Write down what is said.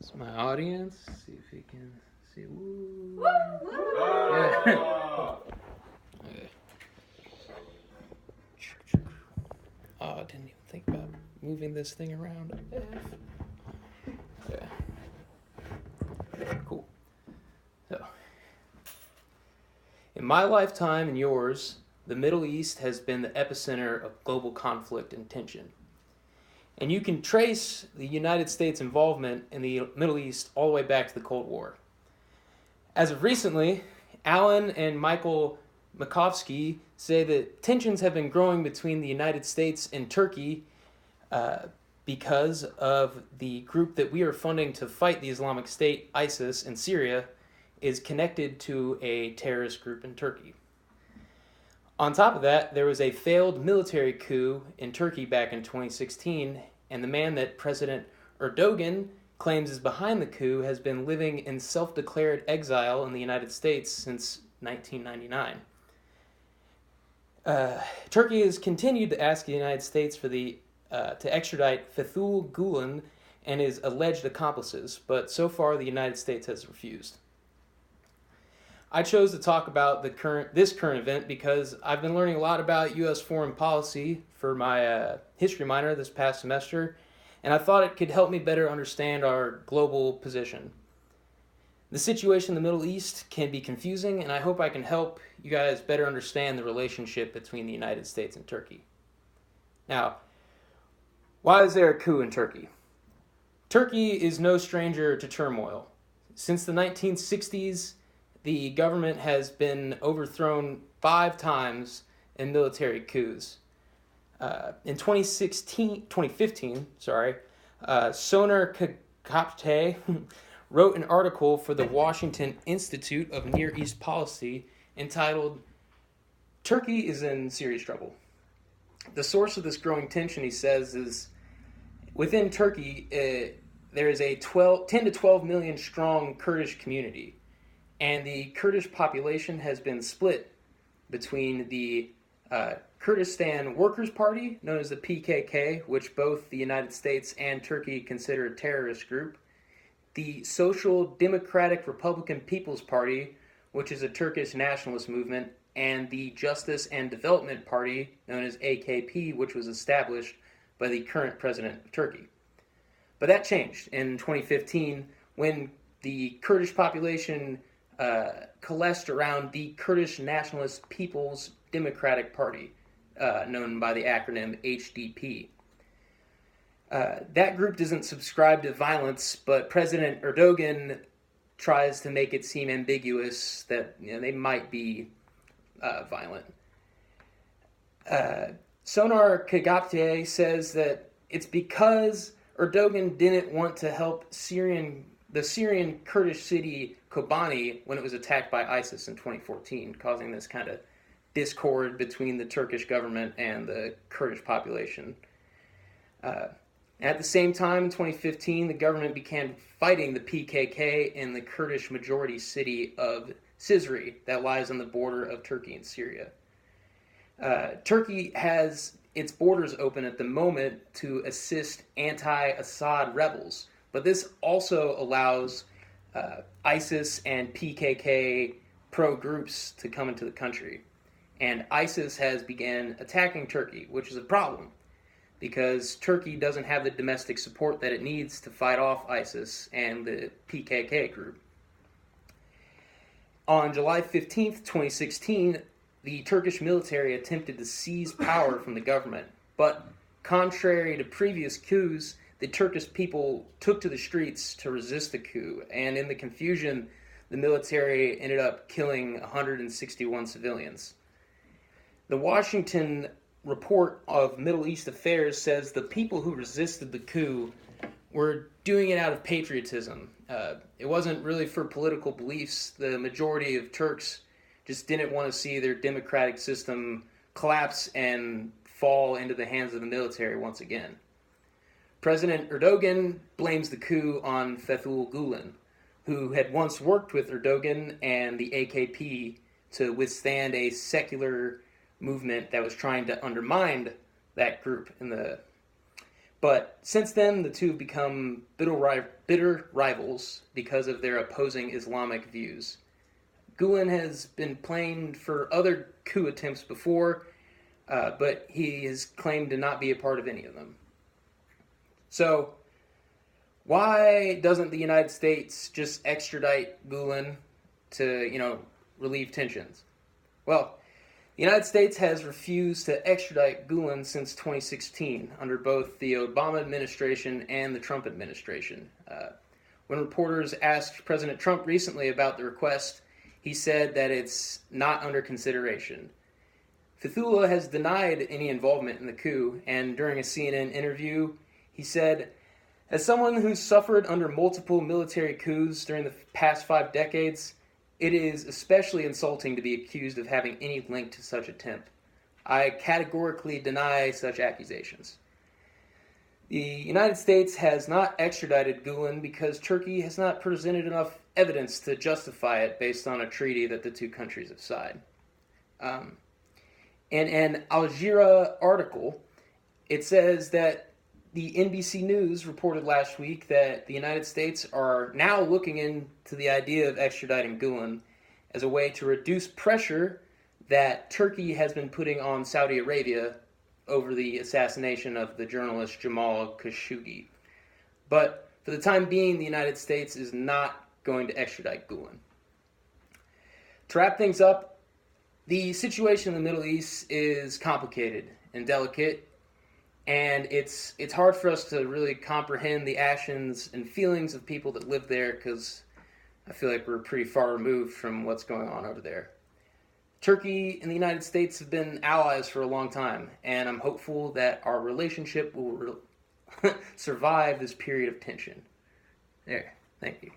It's my audience. See if he can see. Woo. Yeah. Okay. Oh, I didn't even think about moving this thing around. Yeah. Cool. So, in my lifetime and yours, the Middle East has been the epicenter of global conflict and tension. And you can trace the United States' involvement in the Middle East all the way back to the Cold War. As of recently, Alan and Michael Makovsky say that tensions have been growing between the United States and Turkey because of the group that we are funding to fight the Islamic State, ISIS, in Syria, is connected to a terrorist group in Turkey. On top of that, there was a failed military coup in Turkey back in 2016, and the man that President Erdogan claims is behind the coup has been living in self-declared exile in the United States since 1999. Turkey has continued to ask the United States to extradite Fethullah Gulen and his alleged accomplices, but so far the United States has refused. I chose to talk about this current event because I've been learning a lot about U.S. foreign policy for my history minor this past semester, and I thought it could help me better understand our global position. The situation in the Middle East can be confusing, and I hope I can help you guys better understand the relationship between the United States and Turkey. Now, why is there a coup in Turkey? Turkey is no stranger to turmoil. Since the 1960s, the government has been overthrown 5 times in military coups. In 2015, Soner Kakapte wrote an article for the Washington Institute of Near East Policy entitled, "Turkey is in serious trouble." The source of this growing tension, he says, is within Turkey, there is a 10 to 12 million strong Kurdish community. And the Kurdish population has been split between the Kurdistan Workers' Party, known as the PKK, which both the United States and Turkey consider a terrorist group, the Social Democratic Republican People's Party, which is a Turkish nationalist movement, and the Justice and Development Party, known as AKP, which was established by the current president of Turkey. But that changed in 2015 when the Kurdish population coalesced around the Kurdish Nationalist People's Democratic Party, known by the acronym HDP. That group doesn't subscribe to violence, but President Erdogan tries to make it seem ambiguous that they might be violent. Soner Kagapte says that it's because Erdogan didn't want to help the Syrian Kurdish city Kobani when it was attacked by ISIS in 2014, causing this kind of discord between the Turkish government and the Kurdish population. At the same time, in 2015, the government began fighting the PKK in the Kurdish majority city of Cizre that lies on the border of Turkey and Syria. Turkey has its borders open at the moment to assist anti-Assad rebels, but this also allows ISIS and PKK pro-groups to come into the country. And ISIS has begun attacking Turkey, which is a problem because Turkey doesn't have the domestic support that it needs to fight off ISIS and the PKK group. On July 15th, 2016, the Turkish military attempted to seize power from the government, but contrary to previous coups, the Turkish people took to the streets to resist the coup, and in the confusion, the military ended up killing 161 civilians. The Washington Report of Middle East Affairs says the people who resisted the coup were doing it out of patriotism. It wasn't really for political beliefs. The majority of Turks just didn't want to see their democratic system collapse and fall into the hands of the military once again. President Erdogan blames the coup on Fethullah Gulen, who had once worked with Erdogan and the AKP to withstand a secular movement that was trying to undermine that group But since then, the two have become bitter rivals because of their opposing Islamic views. Gulen has been blamed for other coup attempts before, but he has claimed to not be a part of any of them. So, why doesn't the United States just extradite Gulen to, relieve tensions? Well, the United States has refused to extradite Gulen since 2016 under both the Obama administration and the Trump administration. When reporters asked President Trump recently about the request, he said that it's not under consideration. Fethullah has denied any involvement in the coup, and during a CNN interview, he said, "As someone who's suffered under multiple military coups during the past 5 decades, it is especially insulting to be accused of having any link to such attempt. I categorically deny such accusations." The United States has not extradited Gulen because Turkey has not presented enough evidence to justify it based on a treaty that the two countries have signed. In an Al Jazeera article, it says that the NBC News reported last week that the United States are now looking into the idea of extraditing Gulen as a way to reduce pressure that Turkey has been putting on Saudi Arabia over the assassination of the journalist Jamal Khashoggi. But for the time being, the United States is not going to extradite Gulen. To wrap things up, the situation in the Middle East is complicated and delicate, and it's hard for us to really comprehend the actions and feelings of people that live there because I feel like we're pretty far removed from what's going on over there. Turkey and the United States have been allies for a long time, and I'm hopeful that our relationship will survive this period of tension. There, thank you.